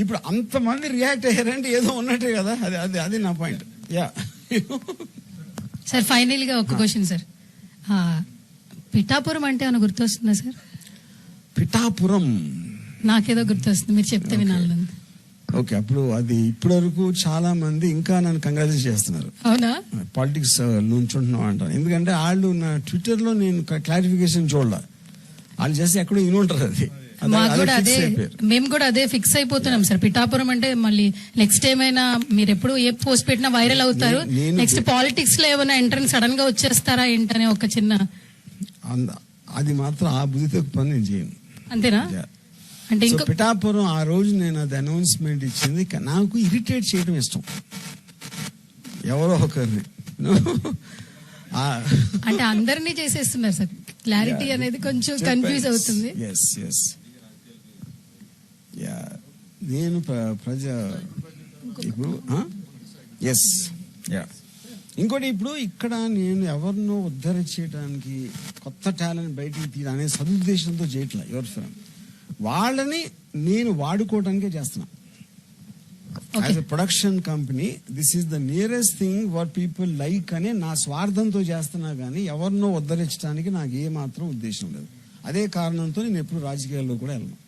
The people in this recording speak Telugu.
ఇప్పుడు అంతమంది రియాక్ట్ అయ్యారంటే ఏదో ఉన్నట్టే కదా, అది నా పాయింట్. యా సార్ ఫైనల్ గా ఒక క్వశ్చన్ సార్, పిఠాపురం అంటే ఏమైనా గుర్తొస్తుందా సార్? పిఠాపురం నాకేదో గుర్తొస్తుంది, మీరు చెప్తే వినాలి. ఓకే, అప్పుడు అది ఇప్పటి వరకు చాలా మంది ఇంకా నన్ను కంగ్రాచులేట్ చేస్తున్నారు. అవునా? పాలిటిక్స్ నుంచుంటున్నాం అంటారు. ఎందుకంటే వాళ్ళు నా ట్విట్టర్ లో నేను క్లారిఫికేషన్ చూడాల, వాళ్ళు చేస్తే ఎక్కడో ఇనుంటారు. అది మేము కూడా అదే ఫిక్స్ అయిపోతున్నాం సార్. పిఠాపురం అంటే మళ్ళీ నెక్స్ట్ ఏమైనా మీరు ఎప్పుడు ఏ పోస్ట్ పెట్టినా వైరల్ అవుతారు, నెక్స్ట్ పాలిటిక్స్ లో ఏమైనా ఎంట్రన్స్ సడన్ గా వచ్చేస్తారా ఏంటనే ఒక చిన్న అది మాత్రం ఆ బుద్ధితో పని నేను చేయను. అంతేనా? అంటే ఇంకా పిఠాపురం ఆ రోజు నేను అది అనౌన్స్మెంట్ ఇచ్చింది, నాకు ఇరిటేట్ చేయడం ఇష్టం ఎవరో ఒకరిని. అంటే అందరినీ చేసేస్తున్నారు సార్, క్లారిటీ అనేది కొంచెం కన్ఫ్యూజ్ అవుతుంది. నేను ప్రజా ఇప్పుడు ఇంకోటి, ఇప్పుడు ఇక్కడ నేను ఎవరినో ఉద్ధరించడానికి కొత్త టాలెంట్ బయటికి తీయాలి అనే సదుద్దేశంతో చేయట్లా. ఎవరి ఫిల్మ్ వాళ్ళని నేను వాడుకోవడానికే చేస్తున్నా. As a production company this is the nearest thing what people like అనే నా స్వార్థంతో చేస్తున్నా, కానీ ఎవరినో ఉద్ధరించడానికి నాకు ఏ మాత్రం ఉద్దేశం లేదు. అదే కారణంతో నేను ఎప్పుడు రాజకీయాల్లో కూడా వెళ్ళను.